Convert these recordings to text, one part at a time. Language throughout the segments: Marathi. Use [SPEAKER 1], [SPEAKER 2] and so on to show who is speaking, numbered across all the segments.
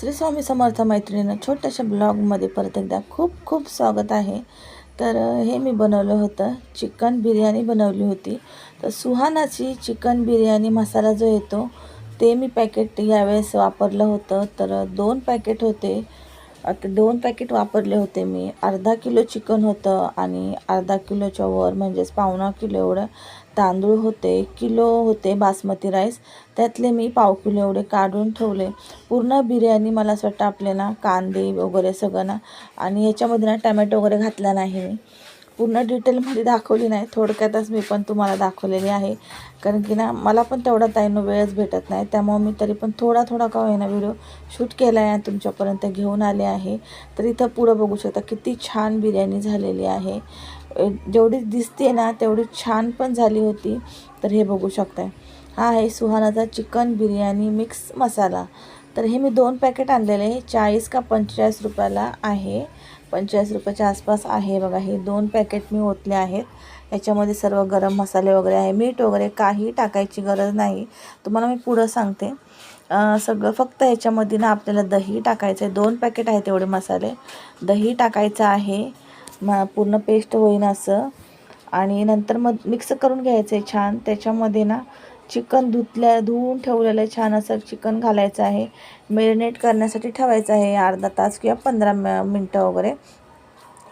[SPEAKER 1] श्री स्वामी समर्थ मैत्रिणींनो, छोट्याशा ब्लॉगमध्ये परत एकदा खूप खूप स्वागत आहे। तर हे मी बनवलं होतं, चिकन बिर्याणी बनवली होती। तर सुहानाची चिकन बिर्याणी मसाला जो येतो ते मी पॅकेट यावेळेस वापरलं होतं। तर 2 पॅकेट होते, आता 2 पॅकेट वापरले होते मी। अर्धा किलो चिकन होतं आणि अर्धा किलोच्या वर म्हणजेच पावणा किलो एवढं तांदूळ होते। 1 किलो होते बासमती राईस, त्यातले मी पाव किलो एवढे काढून ठेवले। पूर्ण बिर्याणी मला असं वाटतं आपले ना कांदे वगैरे सगळं ना, आणि याच्यामध्ये ना टमॅटो वगैरे घातला नाही मी। पूर्ण डिटेलमध्ये दाखवली नाही, थोडक्यातच मी पण तुम्हाला दाखवलेली आहे। कारण की ना मला पण तेवढा टाईम वेळच भेटत नाही, त्यामुळे मी तरी पण थोडा का होईना व्हिडिओ शूट केला आहे आणि तुमच्यापर्यंत घेऊन आले आहे। तर इथं पुढं बघू शकता किती छान बिर्याणी झालेली आहे। जेवढी दिसते ना तेवढी छान पण झाली होती। तर हे बघू शकताय, हा आहे सुहानाचा चिकन बिर्याणी मिक्स मसाला। तर हे मी 2 पॅकेट आणलेले, 40 का 45 रुपयाला आहे, 45 रुपयाच्या आसपास आहे बघा। हे 2 पॅकेट मी ओतले आहेत। याच्यामध्ये सर्व गरम मसाले वगैरे आहे, मीठ वगैरे काही टाकायची गरज नाही, तुम्हाला मी पुढं सांगते। सगळं फक्त ह्याच्यामध्ये ना आपल्याला दही टाकायचं आहे। 2 पॅकेट आहेत तेवढे मसाले, दही टाकायचं आहे पूर्ण पेस्ट होईन असं, आणि नंतर मग मिक्स करून घ्यायचं आहे छान। त्याच्यामध्ये ना चिकन धुवून ठेवलेलं छान असं चिकन घालायचं आहे, मॅरिनेट करण्यासाठी ठेवायचं आहे अर्धा तास किंवा 15 मिनटं वगैरे।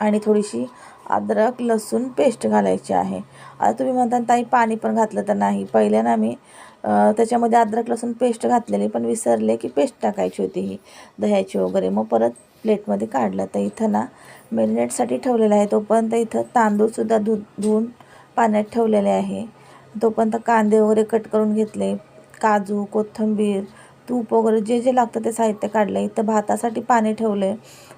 [SPEAKER 1] आणि थोडीशी अद्रक लसूण पेस्ट घालायची आहे। आता तुम्ही म्हणता ताई पाणी पण घातलं, तर नाही, पहिले ना मी त्याच्यामध्ये अद्रक लसूण पेस्ट घातलेली, पण विसरले की पेस्ट टाकायची होती ही दह्याची वगैरे, मग परत प्लेटमध्ये काढलं। तर इथं ना मॅरिनेटसाठी ठेवलेलं आहे, तोपर्यंत इथं तांदूळसुद्धा धुवून पाण्यात ठेवलेले आहे। तोपर्यंत कांदे वगैरे कट करून घेतले, काजू कोथिंबीर तूप वगैरे जे जे लागतं ते साहित्य काढलं। इथं भातासाठी पाणी ठेवले,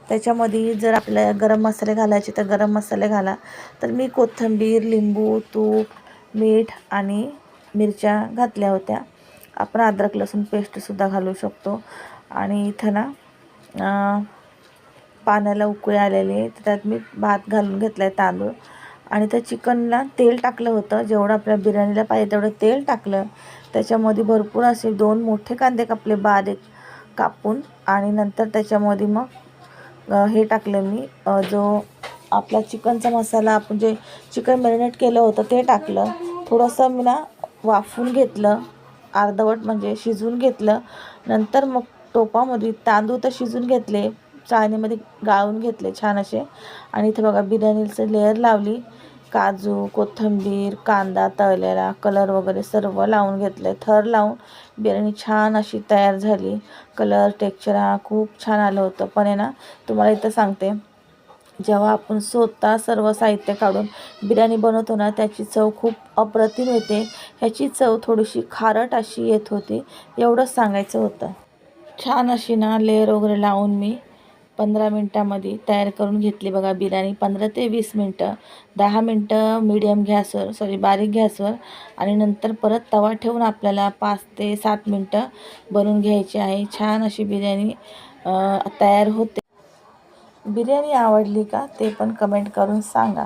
[SPEAKER 1] त्याच्यामध्ये जर आपल्याला गरम मसाले घालायचे तर गरम मसाले घाला। तर मी कोथिंबीर लिंबू तूप मीठ आणि मिरच्या घातल्या होत्या। आपण अद्रक लसूण पेस्टसुद्धा घालू शकतो। आणि इथं ना पाण्याला उकळी आलेली, त्यात मी भात घालून घेतला आहे तांदूळ, आणि त्या चिकनला तेल टाकलं होतं, जेवढं आपल्या बिर्याणीला पाहिजे तेवढं तेल टाकलं। त्याच्यामध्ये भरपूर असे 2 मोठे कांदे कापले बारीक कापून, आणि नंतर त्याच्यामध्ये मग हे टाकलं मी जो आपला चिकनचा मसाला, आपण जे चिकन मॅरिनेट केलं होतं ते टाकलं। थोडंसं मी ना वाफवून घेतलं, अर्धवट म्हणजे शिजवून घेतलं। नंतर मग टोपामध्ये तांदूळ तर शिजून घेतले, चाळणीमध्ये गाळून घेतले छान असे। आणि इथे बघा बिर्याणीचं लेअर लावली, काजू कोथिंबीर कांदा तळलेला कलर वगैरे सर्व लावून घेतले, थर लावून बिर्याणी छान अशी तयार झाली। कलर टेक्स्चर हा खूप छान आलं होतं। पण आहे ना तुम्हाला इथं सांगते, जेव्हा आपण स्वतः सर्व साहित्य काढून बिर्याणी बनवतो ना, त्याची चव खूप अप्रतिम येते। ह्याची चव थोडीशी खारट अशी येत होती, एवढंच सांगायचं होतं। छान अशी ना लेअर वगैरे लावून मी 15 मिनटामध्ये तयार करून घेतली बघा बिर्याणी। 15 ते 20 मिनटं, 10 मिनटं मीडियम गॅसवर बारीक गॅसवर, आणि नंतर परत तवा ठेवून आपल्याला 5 ते 7 मिनटं बनवून घ्यायची आहे। छान अशी बिर्याणी तयार होते। बिर्याणी आवडली का ते पण कमेंट करून सांगा।